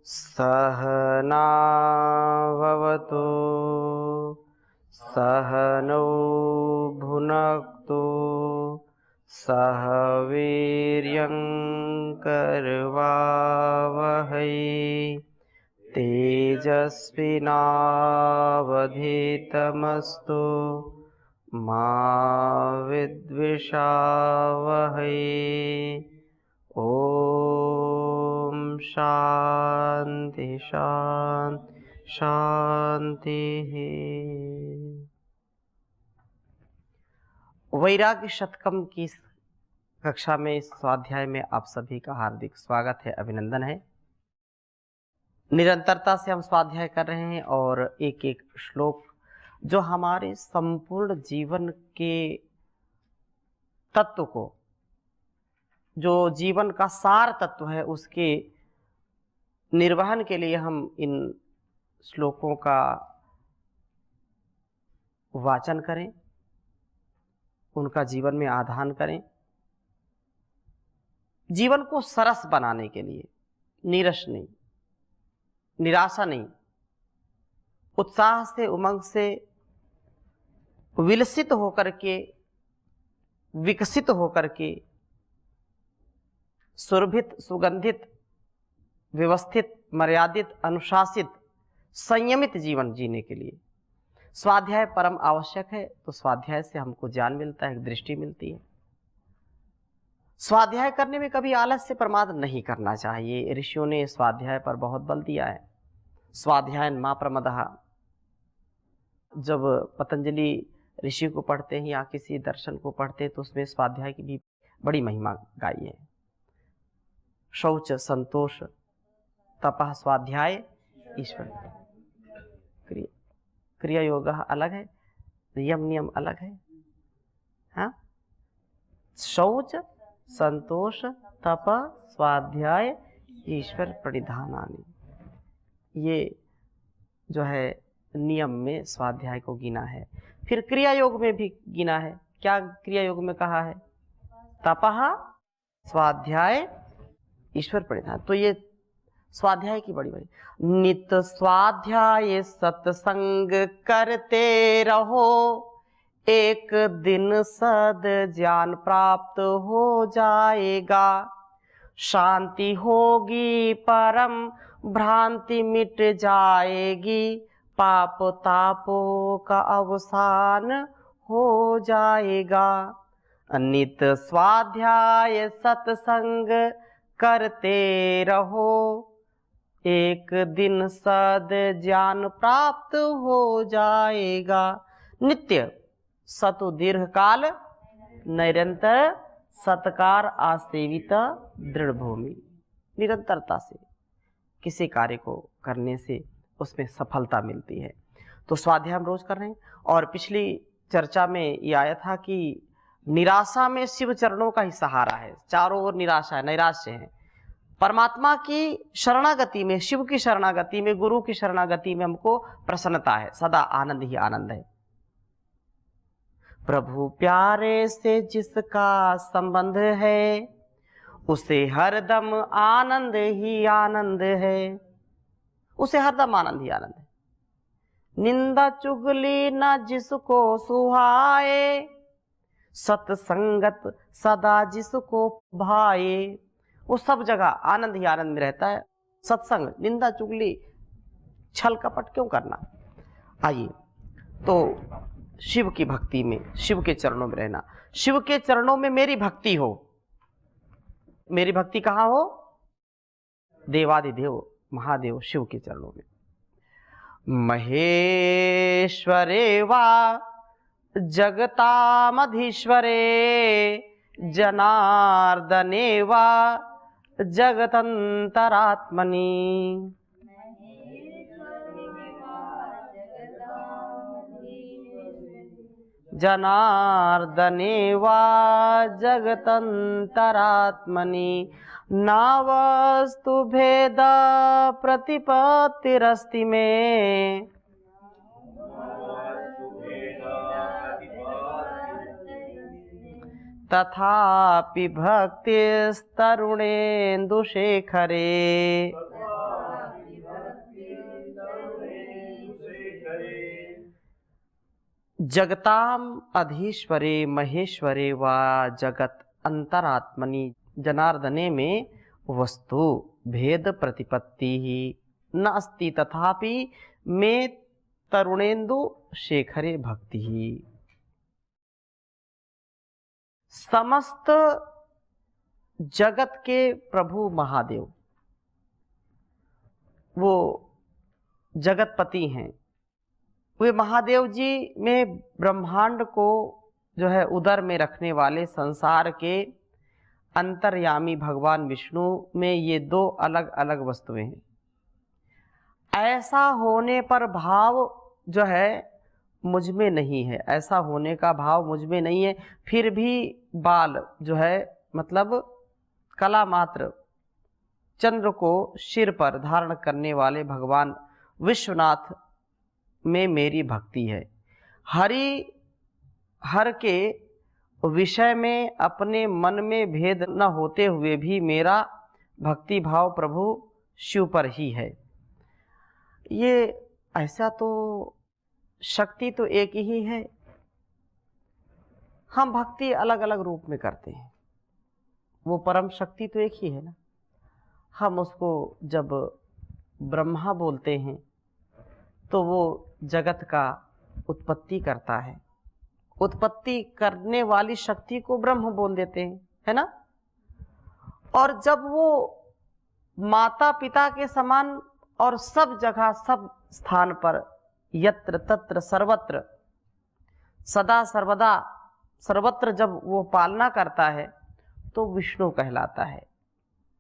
सहनाववतु सहनौ भुनक्तु सह वीर्यं करवावहै तेजस्विनावधीतमस्तु मा विद्विषावहै। ओम शांति शांति शांति। वैराग्य शतकम की कक्षा में इस स्वाध्याय में आप सभी का हार्दिक स्वागत है, अभिनंदन है। निरंतरता से हम स्वाध्याय कर रहे हैं और एक एक श्लोक जो हमारे संपूर्ण जीवन के तत्व को, जो जीवन का सार तत्व है, उसके निर्वहन के लिए हम इन श्लोकों का वाचन करें, उनका जीवन में आधान करें, जीवन को सरस बनाने के लिए। नीरस नहीं, निराशा नहीं, उत्साह से, उमंग से विलसित होकर के, विकसित होकर के, सुरभित, सुगंधित, व्यवस्थित, मर्यादित, अनुशासित, संयमित जीवन जीने के लिए स्वाध्याय परम आवश्यक है। तो स्वाध्याय से हमको ज्ञान मिलता है, दृष्टि मिलती है। स्वाध्याय करने में कभी आलस्य प्रमाद नहीं करना चाहिए। ऋषियों ने स्वाध्याय पर बहुत बल दिया है। स्वाध्यायन मा प्रमदः। जब पतंजलि ऋषि को पढ़ते हैं या किसी दर्शन को पढ़ते हैं तो उसमें स्वाध्याय की भी बड़ी महिमा गाई है। शौच, संतोष, तपः, स्वाध्याय, ईश्वर। क्रिया योग अलग है, यम नियम अलग है। हाँ, शौच, संतोष, तप, स्वाध्याय, ईश्वर प्रणिधानानि, ये जो है नियम में स्वाध्याय को गिना है। फिर क्रिया योग में भी गिना है। क्या क्रिया योग में कहा है? तपः, स्वाध्याय, ईश्वर प्रणिधान। तो ये स्वाध्याय की बड़ी बड़ी। नित स्वाध्याय सत्संग करते रहो, एक दिन सद ज्ञान प्राप्त हो जाएगा। शांति होगी परम, भ्रांति मिट जाएगी, पाप तापों का अवसान हो जाएगा। नित स्वाध्याय सत्संग करते रहो, एक दिन सद ज्ञान प्राप्त हो जाएगा। नित्य सतु दीर्घ काल, निरंतर सत्कार आसेवित दृढ़ भूमि। निरंतरता से किसी कार्य को करने से उसमें सफलता मिलती है। तो स्वाध्याय हम रोज कर रहे हैं। और पिछली चर्चा में ये आया था कि निराशा में शिव चरणों का ही सहारा है। चारों ओर निराशा है, नैराश्य है। परमात्मा की शरणागति में, शिव की शरणागति में, गुरु की शरणागति में हमको प्रसन्नता है। सदा आनंद ही आनंद है। प्रभु प्यारे से जिसका संबंध है, उसे हरदम आनंद ही आनंद है। उसे हरदम आनंद ही आनंद है। निंदा चुगली न जिसको सुहाए, सत्संगत सदा जिसको भाए, वो सब जगह आनंद ही आनंद में रहता है। सत्संग, निंदा चुगली, छल कपट क्यों करना। आइए, तो शिव की भक्ति में, शिव के चरणों में रहना। शिव के चरणों में मेरी भक्ति हो। मेरी भक्ति कहाँ हो? देवादिदेव महादेव शिव के चरणों में। महेश्वरे वा जगतामधीश्वरे, जनार्दने वा जगतंतरात्मनि। जनार्दने वा जगतंतरात्मनि। नावस्तु भेद प्रतिपत्तिरस्ति में, तथापि भक्तिस्तरुणेन्दुशेखरे। जगताम अधीश्वरे महेश्वरे व जगत अंतरात्मनि जनार्दने में वस्तु भेद प्रतिपत्ति ही न अस्ति तथापि में तरुणेन्दु शेखरे भक्ति ही। समस्त जगत के प्रभु महादेव वो जगतपति हैं। वे महादेव जी में ब्रह्मांड को जो है उदर में रखने वाले संसार के अंतर्यामी भगवान विष्णु में ये दो अलग अलग वस्तुएं हैं। ऐसा होने पर भाव जो है मुझ में नहीं है, ऐसा होने का भाव मुझ में नहीं है, फिर भी बाल जो है मतलब कला मात्र चंद्र को सिर पर धारण करने वाले भगवान विश्वनाथ में मेरी भक्ति है। हर के विषय में अपने मन में भेद न होते हुए भी मेरा भक्ति भाव प्रभु शिव पर ही है। ये ऐसा तो शक्ति तो एक ही है, हम भक्ति अलग अलग रूप में करते हैं। वो परम शक्ति तो एक ही है ना। हम उसको जब ब्रह्मा बोलते हैं तो वो जगत का उत्पत्ति करता है, उत्पत्ति करने वाली शक्ति को ब्रह्म बोल देते हैं, है ना। और जब वो माता पिता के समान और सब जगह सब स्थान पर यत्र तत्र सर्वत्र सदा सर्वदा सर्वत्र जब वो पालना करता है तो विष्णु कहलाता है।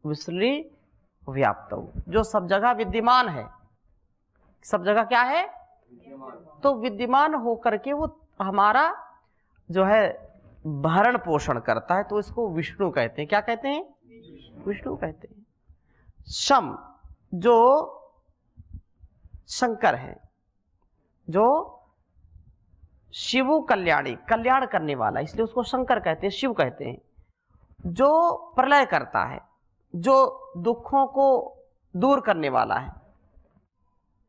विश्वली व्याप्त, जो सब जगह विद्यमान है। सब जगह क्या है? तो विद्यमान होकर के वो हमारा जो है भरण पोषण करता है, तो इसको विष्णु कहते हैं। क्या कहते हैं? विष्णु कहते हैं। शम जो शंकर है, जो शिव कल्याणी, कल्याण करने वाला, इसलिए उसको शंकर कहते हैं, शिव कहते हैं। जो प्रलय करता है, जो दुखों को दूर करने वाला है।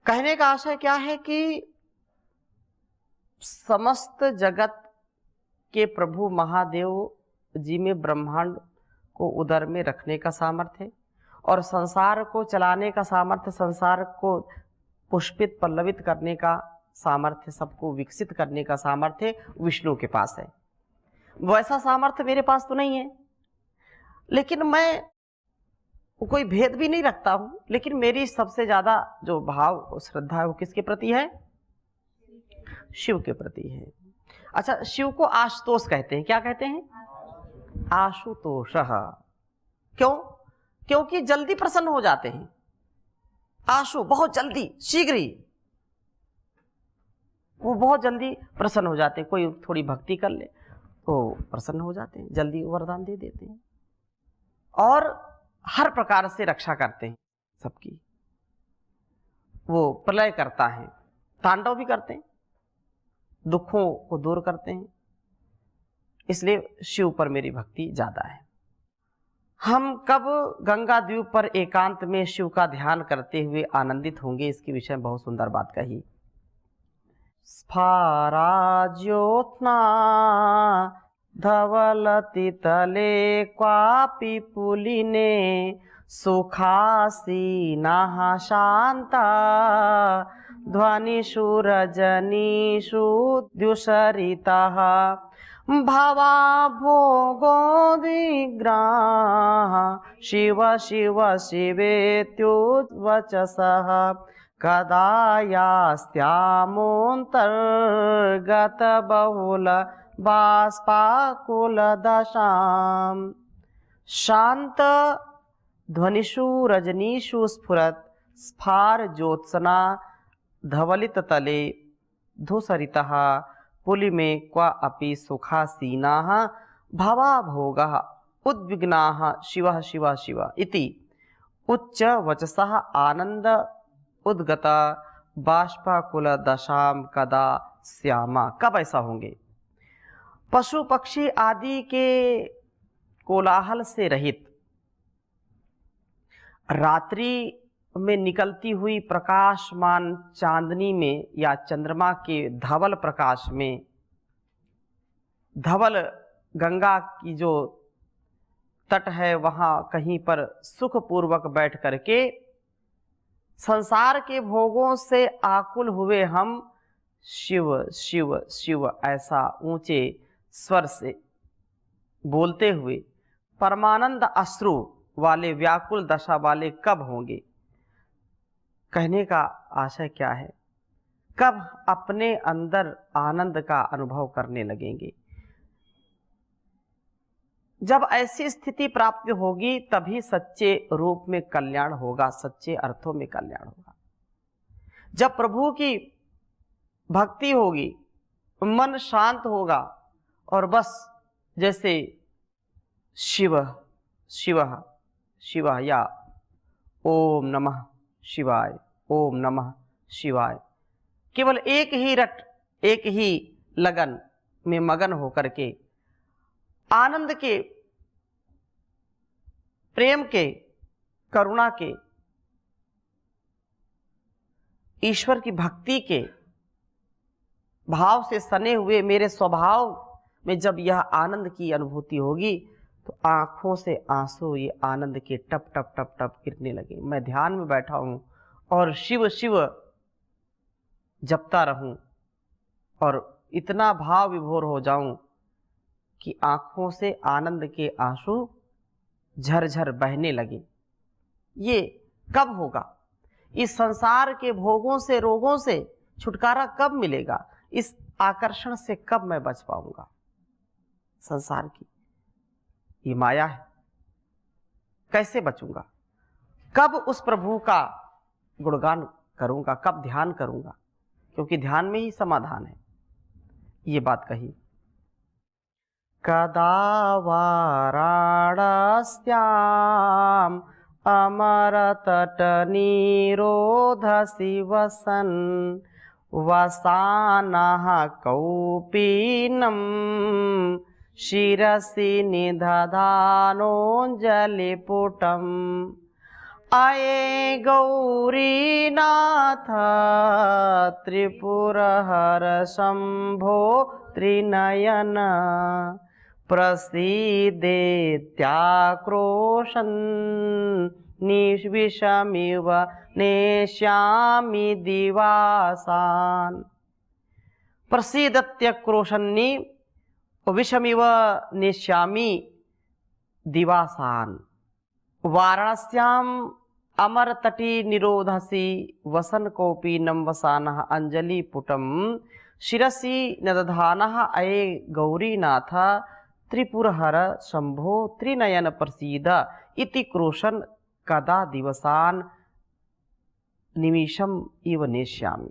कहने का आशय क्या है कि समस्त जगत के प्रभु महादेव जी में ब्रह्मांड को उदर में रखने का सामर्थ्य है और संसार को चलाने का सामर्थ्य, संसार को पुष्पित पल्लवित करने का सामर्थ्य, सबको विकसित करने का सामर्थ्य विष्णु के पास है। वैसा सामर्थ्य मेरे पास तो नहीं है, लेकिन मैं कोई भेद भी नहीं रखता हूं। लेकिन मेरी सबसे ज्यादा जो भाव श्रद्धा है वो किसके प्रति है? शिव के प्रति है। अच्छा, शिव को आशुतोष कहते हैं। क्या कहते हैं? आशुतोष। क्यों? क्योंकि जल्दी प्रसन्न हो जाते हैं। आशु बहुत जल्दी, शीघ्र ही वो बहुत जल्दी प्रसन्न हो जाते हैं। कोई थोड़ी भक्ति कर ले तो प्रसन्न हो जाते हैं, जल्दी वरदान दे देते हैं और हर प्रकार से रक्षा करते हैं सबकी। वो प्रलय करता है, तांडव भी करते हैं, दुखों को दूर करते हैं। इसलिए शिव पर मेरी भक्ति ज्यादा है। हम कब गंगा द्वीप पर एकांत में शिव का ध्यान करते हुए आनंदित होंगे, इसके विषय में बहुत सुंदर बात कही। स्फारा ज्योत्स्ना धवलति तले क्वापि पुलिने सुखासीनः शान्ता ध्वनिषु रजनीषु द्युषरितः भवा भोगोद्विग्राः शिव शिव शिवेत्युच्चवचसः कदा यास्यामोऽन्तर्गत बहुल बाष्पाकुलदशाम् शांत ध्वनिषु रजनीषु स्फुरत् स्फार ज्योत्सना धवलित तले धूसरितः पुलि में क्वा अपि सुखासीनाः भवा भोगाः उद्विग्नाः शिवः शिवः शिवः इति उच्च वचसः आनंद उद्गता बाष्पाकुल दशाम कदा श्यामा। कब ऐसा होंगे? पशु पक्षी आदि के कोलाहल से रहित, रात्रि में निकलती हुई प्रकाशमान चांदनी में या चंद्रमा के धवल प्रकाश में, धवल गंगा की जो तट है वहां कहीं पर सुखपूर्वक बैठ करके संसार के भोगों से आकुल हुए हम शिव शिव शिव ऐसा ऊंचे स्वर से बोलते हुए परमानंद अश्रु वाले व्याकुल दशा वाले कब होंगे? कहने का आशय क्या है? कब अपने अंदर आनंद का अनुभव करने लगेंगे? जब ऐसी स्थिति प्राप्त होगी तभी सच्चे रूप में कल्याण होगा, सच्चे अर्थों में कल्याण होगा। जब प्रभु की भक्ति होगी, मन शांत होगा और बस जैसे शिव शिव शिव या ओम नमः शिवाय, ओम नमः शिवाय, केवल एक ही रट, एक ही लगन में मगन होकर के आनंद के, प्रेम के, करुणा के, ईश्वर की भक्ति के भाव से सने हुए मेरे स्वभाव में जब यह आनंद की अनुभूति होगी तो आंखों से आंसू ये आनंद के टप टप टप टप गिरने लगे। मैं ध्यान में बैठा हूं और शिव शिव जपता रहूं और इतना भाव विभोर हो जाऊं कि आंखों से आनंद के आंसू झरझर बहने लगे। ये कब होगा? इस संसार के भोगों से, रोगों से छुटकारा कब मिलेगा? इस आकर्षण से कब मैं बच पाऊंगा? संसार की ये माया है, कैसे बचूंगा? कब उस प्रभु का गुणगान करूंगा? कब ध्यान करूंगा? क्योंकि ध्यान में ही समाधान है। ये बात कही। कदा वाराणस्याम अमरतट निरोधसि वसन वसानः कौपीनम् शिरसि निदधानोऽञ्जलिपुटम् अये गौरीनाथ त्रिपुरहर शम्भो त्रिनयन प्रसीदेत्याक्रोशन् निविषमिव नेष्यामि दिवासान्। प्रसीदत्यक्रोशन्नि विषमिव नेष्यामि दिवासान्। वाराणस्याम अमर तटी निरोधसि वसन कौपीनम वसानः अंजलि पुटम शिरसि नदधानः अये गौरीनाथ त्रिपुरहर शंभो त्रिनयन प्रसीद इति क्रोशन कदा दिवसान निमिषम इव नेष्यामि।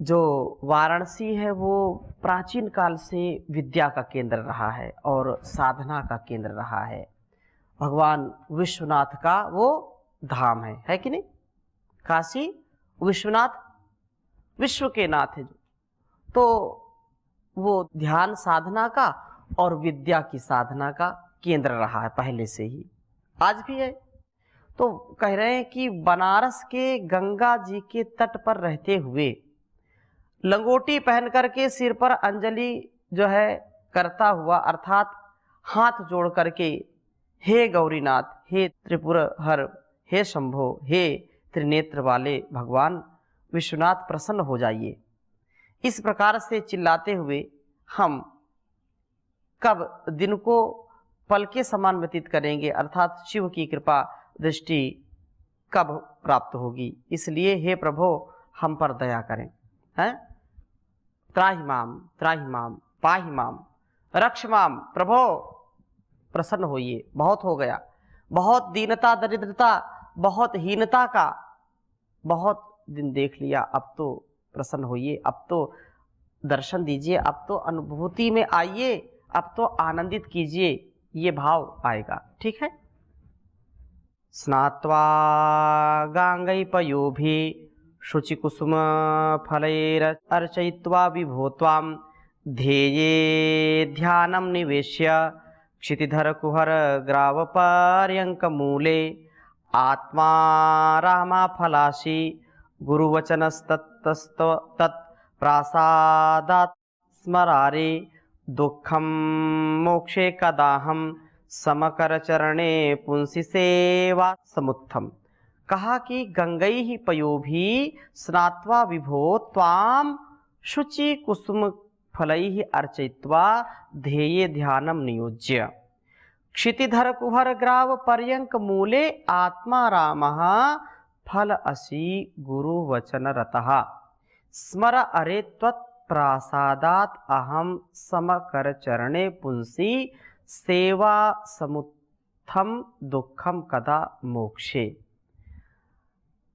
जो वाराणसी है वो प्राचीन काल से विद्या का केंद्र रहा है और साधना का केंद्र रहा है। भगवान विश्वनाथ का वो धाम है कि नहीं? काशी विश्वनाथ विश्व के नाथ है। तो वो ध्यान साधना का और विद्या की साधना का केंद्र रहा है पहले से ही, आज भी है। तो कह रहे हैं कि बनारस के गंगा जी के तट पर रहते हुए लंगोटी पहन करके सिर पर अंजलि जो है करता हुआ, अर्थात हाथ जोड़ करके, हे गौरीनाथ, हे त्रिपुरहर, हे शंभो, हे त्रिनेत्र वाले भगवान विश्वनाथ प्रसन्न हो जाइए, इस प्रकार से चिल्लाते हुए हम कब दिन को पल के समान व्यतीत करेंगे, अर्थात शिव की कृपा दृष्टि कब प्राप्त होगी? इसलिए हे प्रभो हम पर दया करें, हैं? त्राहि माम पाहि माम रक्ष माम। प्रभो प्रसन्न होइए, बहुत हो गया, बहुत दीनता दरिद्रता, बहुत हीनता का बहुत दिन देख लिया, अब तो प्रसन्न होइए, अब तो दर्शन दीजिए, अब तो अनुभूति में आइए, अब तो आनंदित कीजिए, ये भाव आएगा। ठीक है। स्नात्वा गांगैपयोभि शुचिकुसुम फलैरर्चयित्वा विभो ध्येये ध्यानं निवेश्य क्षितिधर कुहर ग्रावपर्यंकमूले आत्मा रामा फलाशी गुरुवचनस्तत्तस्तव तत्प्रासादात् स्मरारे दुःखम मोक्षे कदाहम समकरचरणे पुंसी सेवा समुत्थम। कहा कि गंगई ही पयोभी स्नात्वा विभो त्वाम शुचि कुसुम फलैः अर्चयित्वा ध्येये ध्यानम नियोज्य क्षितिधर कुहर ग्राव पर्यंक मूले आत्मा रामः फल असी गुरु वचन रतः स्मर अरे त्वत्प्रासादात् अहम समकर चरणे पुंसी सेवा समुत्थम दुःखम कदा मोक्षे।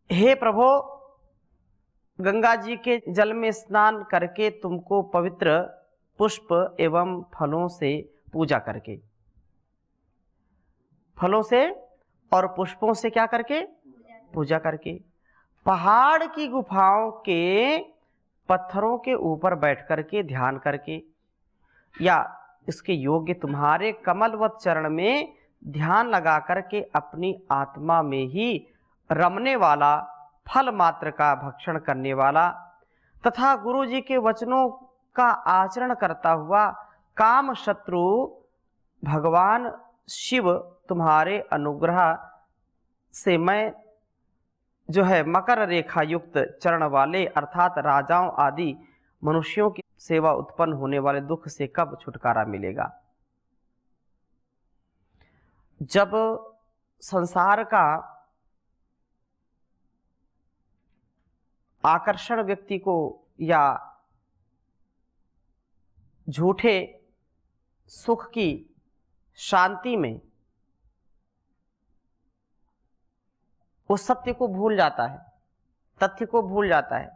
हे प्रभो, गंगा जी के जल में स्नान करके तुमको पवित्र पुष्प एवं फलों से पूजा करके, फलों से और पुष्पों से क्या करके पूजा करके, पहाड़ की गुफाओं के पत्थरों के ऊपर बैठ करके ध्यान करके, या इसके योग्य तुम्हारे कमलवत चरण में ध्यान लगा करके अपनी आत्मा में ही रमने वाला, फल मात्र का भक्षण करने वाला तथा गुरु जी के वचनों का आचरण करता हुआ काम शत्रु भगवान शिव तुम्हारे अनुग्रह से मैं जो है मकर रेखा युक्त चरण वाले अर्थात राजाओं आदि मनुष्यों की सेवा उत्पन्न होने वाले दुख से कब छुटकारा मिलेगा। जब संसार का आकर्षण व्यक्ति को या झूठे सुख की शांति में उस सत्य को भूल जाता है, तथ्य को भूल जाता है,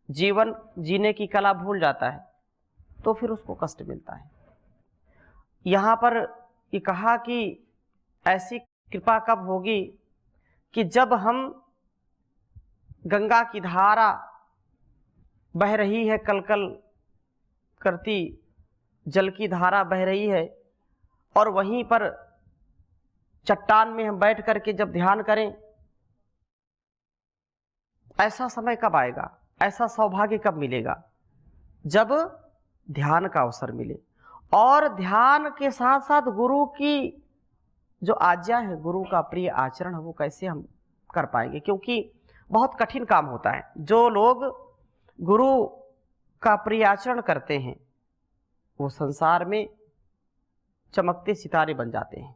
जीवन जीने की कला भूल जाता है, तो फिर उसको कष्ट मिलता है। यहाँ पर ये कहा कि ऐसी कृपा कब होगी कि जब हम गंगा की धारा बह रही है, कलकल करती जल की धारा बह रही है, और वहीं पर चट्टान में हम बैठ करके जब ध्यान करें, ऐसा समय कब आएगा, ऐसा सौभाग्य कब मिलेगा? जब ध्यान का अवसर मिले, और ध्यान के साथ साथ गुरु की जो आज्ञा है, गुरु का प्रिय आचरण है, वो कैसे हम कर पाएंगे? क्योंकि बहुत कठिन काम होता है। जो लोग गुरु का प्रिय आचरण करते हैं वो संसार में चमकते सितारे बन जाते हैं।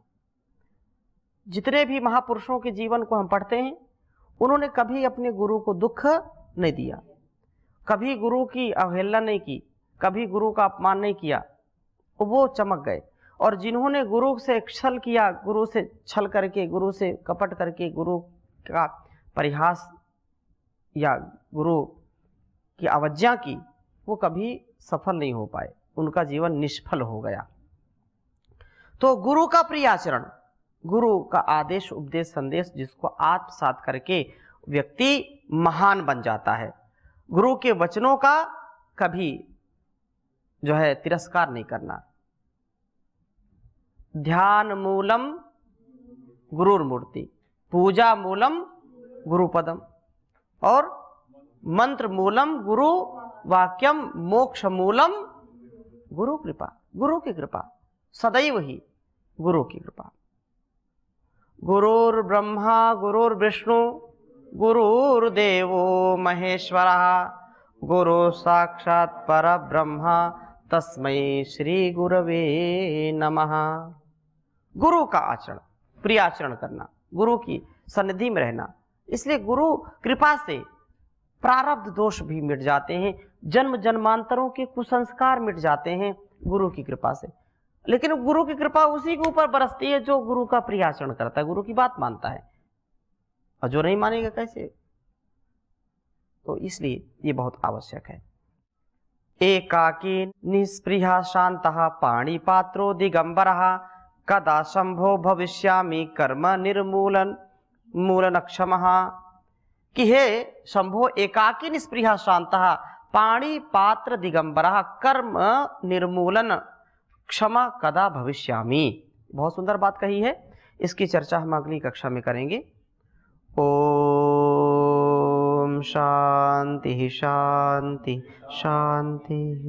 जितने भी महापुरुषों के जीवन को हम पढ़ते हैं, उन्होंने कभी अपने गुरु को दुख नहीं दिया, कभी गुरु की अवहेलना नहीं की, कभी गुरु का अपमान नहीं किया, वो चमक गए। और जिन्होंने गुरु से छल किया, गुरु से छल करके, गुरु से कपट करके, गुरु का परिहास या गुरु की अवज्ञा की, वो कभी सफल नहीं हो पाए, उनका जीवन निष्फल हो गया। तो गुरु का प्रिय आचरण, गुरु का आदेश उपदेश संदेश जिसको आत्मसात करके व्यक्ति महान बन जाता है। गुरु के वचनों का कभी जो है तिरस्कार नहीं करना। ध्यान मूलम गुरुर्मूर्ति, पूजा मूलम गुरुपदम, और मंत्र मूलम गुरु वाक्यम, मोक्ष मूलम गुरु कृपा। गुरु की कृपा सदैव ही गुरु की कृपा। गुरुर्ब्रह्मा गुरुर्विष्णु गुरुर्देवो महेश्वरः गुरु साक्षात् परब्रह्म तस्मै श्री गुरवे नमः। गुरु का आचरण, प्रिय आचरण करना, गुरु की सन्निधि में रहना, इसलिए गुरु कृपा से प्रारब्ध दोष भी मिट जाते हैं, जन्म जन्मांतरों के कुसंस्कार मिट जाते हैं गुरु की कृपा से। लेकिन गुरु की कृपा उसी के ऊपर बरसती है जो गुरु का प्रिय आचरण करता है, गुरु की बात मानता है, और जो नहीं मानेगा कैसे? तो इसलिए ये बहुत आवश्यक है। एकाकी निस्पृहा शांतः पाणिपात्रो दिगंबरः कदा शंभो भविष्यामि कर्म निर्मूलन मूलनक्षमः। कि हे शंभो, एकाकी निस्पृहा शांतः पाणिपात्र दिगंबरः कर्म निर्मूलन क्षमा कदा भविष्यामि। बहुत सुंदर बात कही है, इसकी चर्चा हम अगली कक्षा में करेंगे। ओम शांति शांति शांति।